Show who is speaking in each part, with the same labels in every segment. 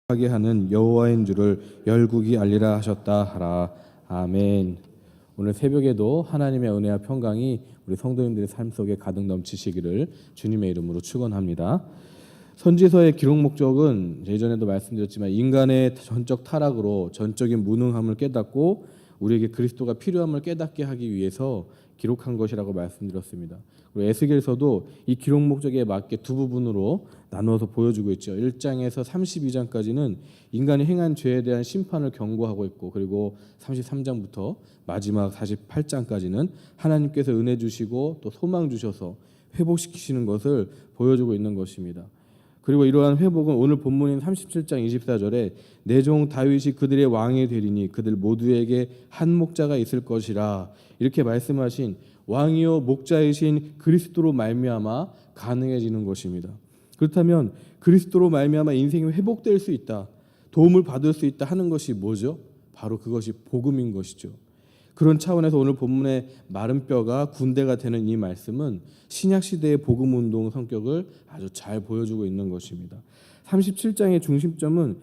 Speaker 1: 하게 하는 여호와인 줄을 열국이 알리라 하셨다 하라. 아멘. 오늘 새벽에도 하나님의 은혜와 평강이 우리 성도님들의 삶 속에 가득 넘치시기를 주님의 이름으로 축원합니다. 선지서의 기록 목적은 예전에도 말씀드렸지만 인간의 전적 타락으로 전적인 무능함을 깨닫고 우리에게 그리스도가 필요함을 깨닫게 하기 위해서 기록한 것이라고 말씀드렸습니다. 그리고 에스겔서도 이 기록 목적에 맞게 두 부분으로 나누어서 보여주고 있죠. 1장에서 32장까지는 인간이 행한 죄에 대한 심판을 경고하고 있고, 그리고 33장부터 마지막 48장까지는 하나님께서 은혜 주시고 또 소망 주셔서 회복시키시는 것을 보여주고 있는 것입니다. 그리고 이러한 회복은 오늘 본문인 37장 24절에 내 종 다윗이 그들의 왕이 되리니 그들 모두에게 한 목자가 있을 것이라 이렇게 말씀하신 왕이요 목자이신 그리스도로 말미암아 가능해지는 것입니다. 그렇다면 그리스도로 말미암아 인생이 회복될 수 있다, 도움을 받을 수 있다 하는 것이 뭐죠? 바로 그것이 복음인 것이죠. 그런 차원에서 오늘 본문의 마른 뼈가 군대가 되는 이 말씀은 신약시대의 복음운동 성격을 아주 잘 보여주고 있는 것입니다. 37장의 중심점은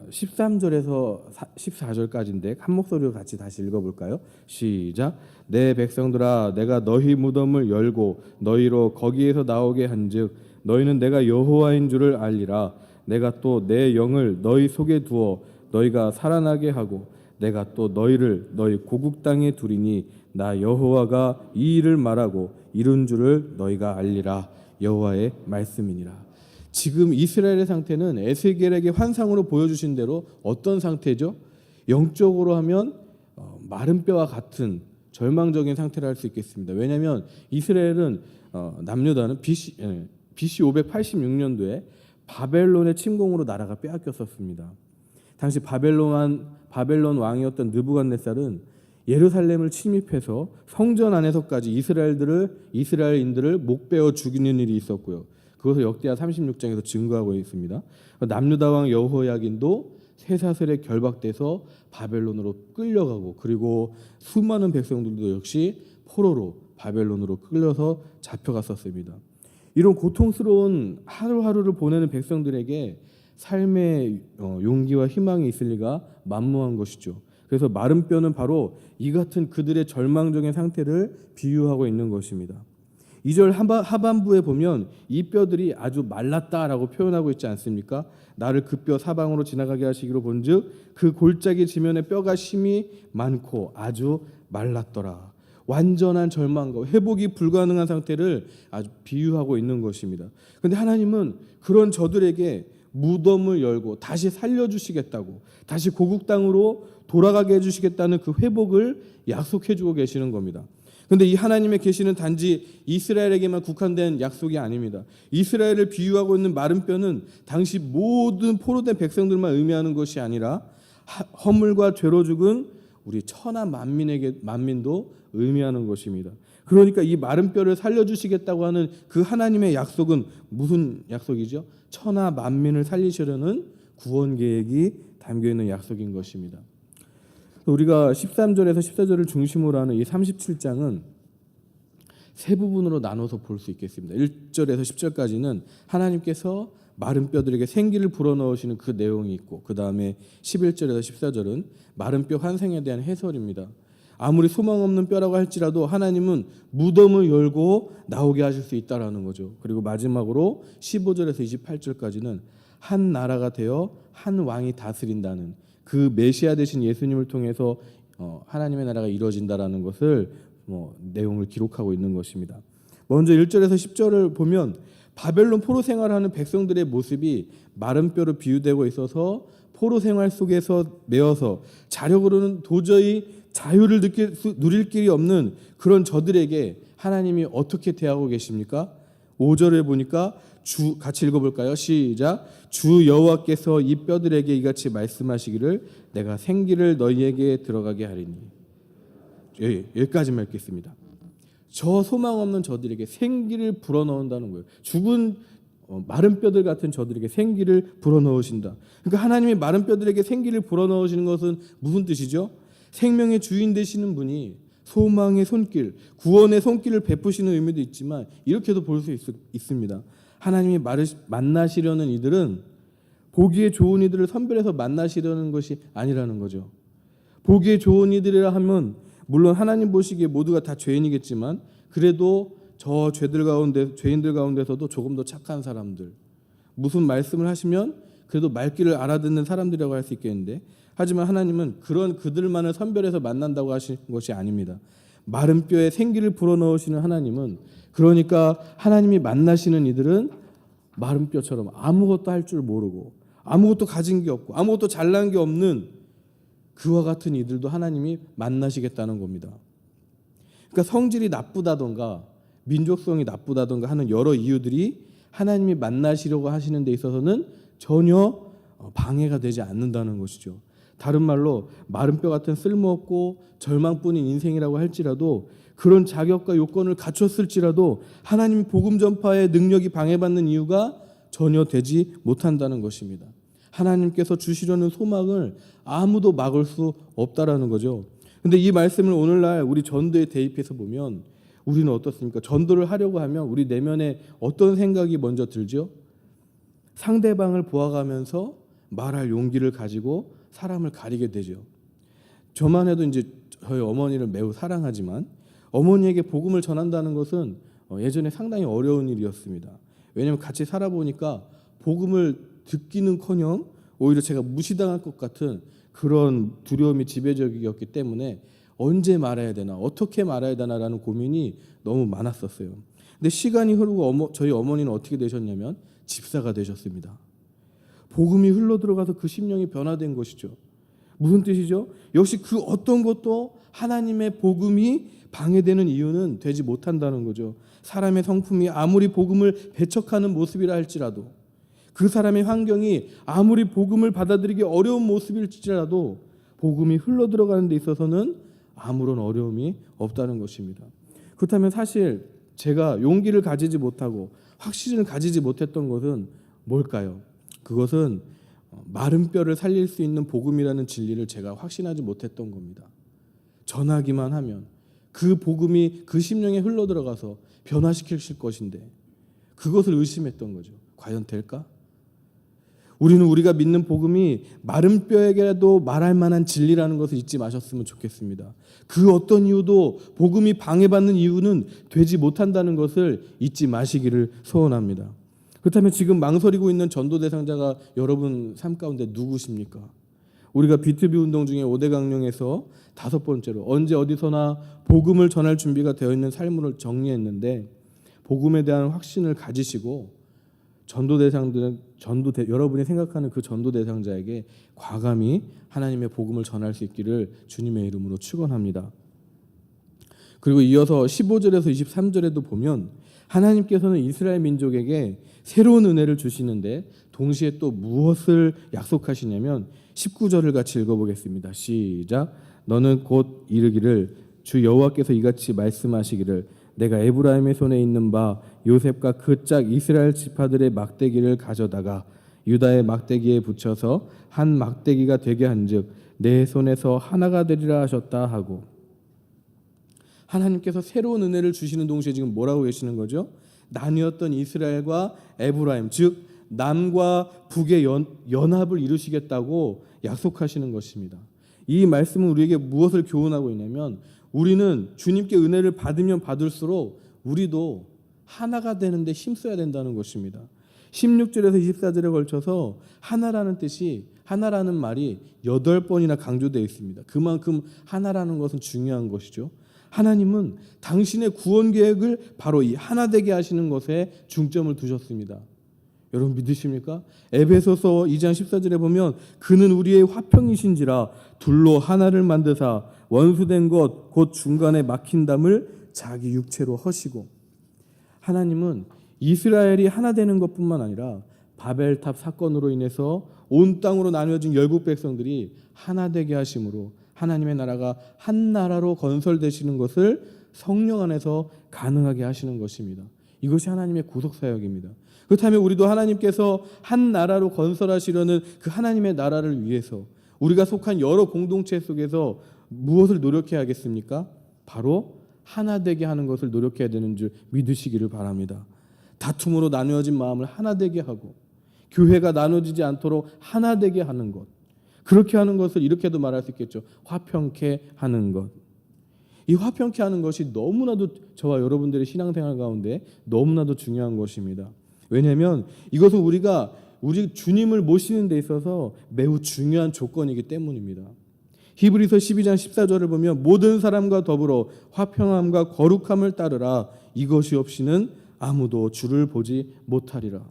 Speaker 1: 13절에서 14절까지인데 한 목소리로 같이 다시 읽어볼까요? 시작. 내 백성들아, 내가 너희 무덤을 열고 너희로 거기에서 나오게 한즉 너희는 내가 여호와인 줄을 알리라. 내가 또 내 영을 너희 속에 두어 너희가 살아나게 하고 내가 또 너희를 너희 고국 땅에 두리니 나 여호와가 이 일을 말하고 이룬 줄을 너희가 알리라. 여호와의 말씀이니라. 지금 이스라엘의 상태는 에스겔에게 환상으로 보여주신 대로 어떤 상태죠? 영적으로 하면 마른 뼈와 같은 절망적인 상태를 할 수 있겠습니다. 왜냐하면 이스라엘은 남유다는 BC 586년도에 바벨론의 침공으로 나라가 빼앗겼었습니다. 당시 바벨론 왕이었던 느부갓네살은 예루살렘을 침입해서 성전 안에서까지 이스라엘인들을 목베어 죽이는 일이 있었고요. 그것을 역대하 36장에서 증거하고 있습니다. 남유다 왕 여호야긴도 쇠사슬에 결박돼서 바벨론으로 끌려가고, 그리고 수많은 백성들도 역시 포로로 바벨론으로 끌려서 잡혀갔었습니다. 이런 고통스러운 하루하루를 보내는 백성들에게 삶의 용기와 희망이 있을 리가 만무한 것이죠. 그래서 마른 뼈는 바로 이 같은 그들의 절망적인 상태를 비유하고 있는 것입니다. 2절 하반부에 보면 이 뼈들이 아주 말랐다라고 표현하고 있지 않습니까? 나를 그 뼈 사방으로 지나가게 하시기로 본즉 그 골짜기 지면에 뼈가 심이 많고 아주 말랐더라. 완전한 절망과 회복이 불가능한 상태를 아주 비유하고 있는 것입니다. 그런데 하나님은 그런 저들에게 무덤을 열고 다시 살려주시겠다고, 다시 고국 땅으로 돌아가게 해주시겠다는 그 회복을 약속해주고 계시는 겁니다. 그런데 이 하나님의 계시는 단지 이스라엘에게만 국한된 약속이 아닙니다. 이스라엘을 비유하고 있는 마른 뼈는 당시 모든 포로된 백성들만 의미하는 것이 아니라 허물과 죄로 죽은 우리 천하 만민도 의미하는 것입니다. 그러니까 이 마른 뼈를 살려주시겠다고 하는 그 하나님의 약속은 무슨 약속이죠? 천하 만민을 살리시려는 구원 계획이 담겨있는 약속인 것입니다. 우리가 13절에서 14절을 중심으로 하는 이 37장은 세 부분으로 나눠서 볼 수 있겠습니다. 1절에서 10절까지는 하나님께서 마른 뼈들에게 생기를 불어넣으시는 그 내용이 있고, 그 다음에 11절에서 14절은 마른 뼈 환생에 대한 해설입니다. 아무리 소망 없는 뼈라고 할지라도 하나님은 무덤을 열고 나오게 하실 수 있다라는 거죠. 그리고 마지막으로 15절에서 28절까지는 한 나라가 되어 한 왕이 다스린다는 그 메시아 되신 예수님을 통해서 하나님의 나라가 이루어진다라는 것을 내용을 기록하고 있는 것입니다. 먼저 1절에서 10절을 보면 바벨론 포로 생활하는 백성들의 모습이 마른 뼈로 비유되고 있어서 포로 생활 속에서 매어서 자력으로는 도저히 자유를 누릴 길이 없는 그런 저들에게 하나님이 어떻게 대하고 계십니까? 5절에 보니까 같이 읽어볼까요? 시작. 주 여호와께서 이 뼈들에게 이같이 말씀하시기를 내가 생기를 너희에게 들어가게 하리니. 여기까지만 읽겠습니다. 저 소망 없는 저들에게 생기를 불어넣는다는 거예요. 죽은 마른 뼈들 같은 저들에게 생기를 불어넣으신다. 그러니까 하나님이 마른 뼈들에게 생기를 불어넣으시는 것은 무슨 뜻이죠? 생명의 주인 되시는 분이 소망의 손길, 구원의 손길을 베푸시는 의미도 있지만 이렇게도 볼 수 있습니다. 하나님이 만나시려는 이들은 보기에 좋은 이들을 선별해서 만나시려는 것이 아니라는 거죠. 보기에 좋은 이들이라 하면 물론 하나님 보시기에 모두가 다 죄인이겠지만 그래도 저 죄인들 가운데서도 조금 더 착한 사람들, 무슨 말씀을 하시면 그래도 말귀를 알아듣는 사람들이라고 할 수 있겠는데, 하지만 하나님은 그런 그들만을 선별해서 만난다고 하신 것이 아닙니다. 마른 뼈에 생기를 불어넣으시는 하나님은, 그러니까 하나님이 만나시는 이들은 마른 뼈처럼 아무것도 할 줄 모르고 아무것도 가진 게 없고 아무것도 잘난 게 없는 그와 같은 이들도 하나님이 만나시겠다는 겁니다. 그러니까 성질이 나쁘다던가 민족성이 나쁘다던가 하는 여러 이유들이 하나님이 만나시려고 하시는 데 있어서는 전혀 방해가 되지 않는다는 것이죠. 다른 말로 마른 뼈 같은 쓸모없고 절망뿐인 인생이라고 할지라도, 그런 자격과 요건을 갖췄을지라도 하나님 복음 전파의 능력이 방해받는 이유가 전혀 되지 못한다는 것입니다. 하나님께서 주시려는 소망을 아무도 막을 수 없다라는 거죠. 근데 이 말씀을 오늘날 우리 전도에 대입해서 보면 우리는 어떻습니까? 전도를 하려고 하면 우리 내면에 어떤 생각이 먼저 들죠? 상대방을 보아가면서 말할 용기를 가지고 사람을 가리게 되죠. 저만 해도 이제 저희 어머니를 매우 사랑하지만 어머니에게 복음을 전한다는 것은 예전에 상당히 어려운 일이었습니다. 왜냐하면 같이 살아보니까 복음을 듣기는커녕 오히려 제가 무시당할 것 같은 그런 두려움이 지배적이었기 때문에 언제 말해야 되나, 어떻게 말해야 되나라는 고민이 너무 많았었어요. 근데 시간이 흐르고 저희 어머니는 어떻게 되셨냐면 집사가 되셨습니다. 복음이 흘러 들어가서 그 심령이 변화된 것이죠. 무슨 뜻이죠? 역시 그 어떤 것도 하나님의 복음이 방해되는 이유는 되지 못한다는 거죠. 사람의 성품이 아무리 복음을 배척하는 모습이라 할지라도, 그 사람의 환경이 아무리 복음을 받아들이기 어려운 모습일지라도 복음이 흘러 들어가는 데 있어서는 아무런 어려움이 없다는 것입니다. 그렇다면 사실 제가 용기를 가지지 못하고 확신을 가지지 못했던 것은 뭘까요? 그것은 마른 뼈를 살릴 수 있는 복음이라는 진리를 제가 확신하지 못했던 겁니다. 전하기만 하면 그 복음이 그 심령에 흘러 들어가서 변화시킬 것인데 그것을 의심했던 거죠. 과연 될까? 우리는 우리가 믿는 복음이 마른 뼈에게라도 말할 만한 진리라는 것을 잊지 마셨으면 좋겠습니다. 그 어떤 이유도 복음이 방해받는 이유는 되지 못한다는 것을 잊지 마시기를 소원합니다. 그렇다면 지금 망설이고 있는 전도 대상자가 여러분 삶 가운데 누구십니까? 우리가 B2B 운동 중에 5대 강령에서 5번째로 언제 어디서나 복음을 전할 준비가 되어 있는 삶을 정리했는데, 복음에 대한 확신을 가지시고 전도 대상들은 여러분이 생각하는 그 전도 대상자에게 과감히 하나님의 복음을 전할 수 있기를 주님의 이름으로 축원합니다. 그리고 이어서 15절에서 23절에도 보면 하나님께서는 이스라엘 민족에게 새로운 은혜를 주시는데 동시에 또 무엇을 약속하시냐면 19절을 같이 읽어보겠습니다. 시작. 너는 곧 이르기를 주 여호와께서 이같이 말씀하시기를 내가 에브라임의 손에 있는 바 요셉과 그 짝 이스라엘 지파들의 막대기를 가져다가 유다의 막대기에 붙여서 한 막대기가 되게 한즉 내 손에서 하나가 되리라 하셨다 하고, 하나님께서 새로운 은혜를 주시는 동시에 지금 뭐라고 계시는 거죠? 나뉘었던 이스라엘과 에브라임, 즉 남과 북의 연합을 이루시겠다고 약속하시는 것입니다. 이 말씀은 우리에게 무엇을 교훈하고 있냐면, 우리는 주님께 은혜를 받으면 받을수록 우리도 하나가 되는데 힘써야 된다는 것입니다. 16절에서 24절에 걸쳐서 하나라는 뜻이, 하나라는 말이 8번이나 강조되어 있습니다. 그만큼 하나라는 것은 중요한 것이죠. 하나님은 당신의 구원 계획을 바로 이 하나 되게 하시는 것에 중점을 두셨습니다. 여러분 믿으십니까? 에베소서 2장 14절에 보면 그는 우리의 화평이신지라 둘로 하나를 만드사 원수된 것 곧 중간에 막힌 담을 자기 육체로 허시고, 하나님은 이스라엘이 하나 되는 것뿐만 아니라 바벨탑 사건으로 인해서 온 땅으로 나뉘어진 열국 백성들이 하나 되게 하심으로 하나님의 나라가 한 나라로 건설되시는 것을 성령 안에서 가능하게 하시는 것입니다. 이것이 하나님의 구속사역입니다. 그렇다면 우리도 하나님께서 한 나라로 건설하시려는 그 하나님의 나라를 위해서 우리가 속한 여러 공동체 속에서 무엇을 노력해야 하겠습니까? 바로 하나 되게 하는 것을 노력해야 되는 줄 믿으시기를 바랍니다. 다툼으로 나누어진 마음을 하나 되게 하고 교회가 나눠지지 않도록 하나 되게 하는 것. 그렇게 하는 것을 이렇게도 말할 수 있겠죠. 화평케 하는 것. 이 화평케 하는 것이 너무나도 저와 여러분들의 신앙생활 가운데 너무나도 중요한 것입니다. 왜냐하면 이것은 우리가 우리 주님을 모시는 데 있어서 매우 중요한 조건이기 때문입니다. 히브리서 12장 14절을 보면 모든 사람과 더불어 화평함과 거룩함을 따르라. 이것이 없이는 아무도 주를 보지 못하리라.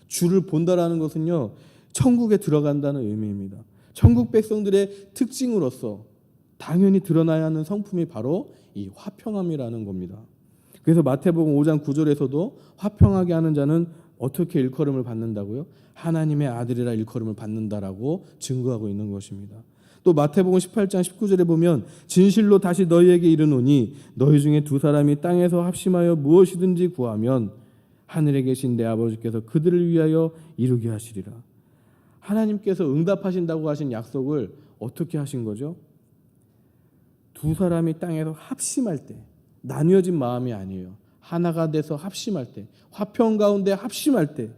Speaker 1: 주를 본다라는 것은요, 천국에 들어간다는 의미입니다. 천국 백성들의 특징으로서 당연히 드러나야 하는 성품이 바로 이 화평함이라는 겁니다. 그래서 마태복음 5장 9절에서도 화평하게 하는 자는 어떻게 일컬음을 받는다고요? 하나님의 아들이라 일컬음을 받는다라고 증거하고 있는 것입니다. 또 마태복음 18장 19절에 보면 진실로 다시 너희에게 이르노니 너희 중에 두 사람이 땅에서 합심하여 무엇이든지 구하면 하늘에 계신 내 아버지께서 그들을 위하여 이루게 하시리라. 하나님께서 응답하신다고 하신 약속을 어떻게 하신 거죠? 두 사람이 땅에서 합심할 때, 나뉘어진 마음이 아니에요. 하나가 돼서 합심할 때, 화평 가운데 합심할 때,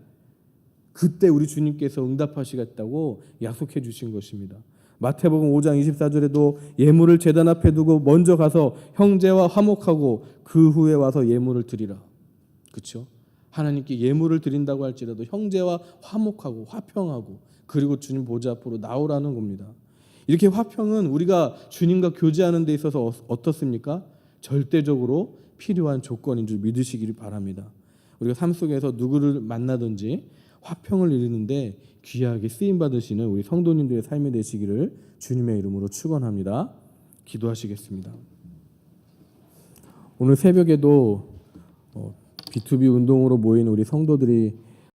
Speaker 1: 그때 우리 주님께서 응답하시겠다고 약속해 주신 것입니다. 마태복음 5장 24절에도 예물을 제단 앞에 두고 먼저 가서 형제와 화목하고 그 후에 와서 예물을 드리라. 그렇죠? 하나님께 예물을 드린다고 할지라도 형제와 화목하고 화평하고 그리고 주님 보좌 앞으로 나오라는 겁니다. 이렇게 화평은 우리가 주님과 교제하는 데 있어서 어떻습니까? 절대적으로 필요한 조건인 줄 믿으시길 바랍니다. 우리가 삶 속에서 누구를 만나든지 화평을 이루는데 귀하게 쓰임 받으시는 우리 성도님들의 삶이 되시기를 주님의 이름으로 축원합니다. 기도하시겠습니다. 오늘 새벽에도 B2B 운동으로 모인 우리 성도들이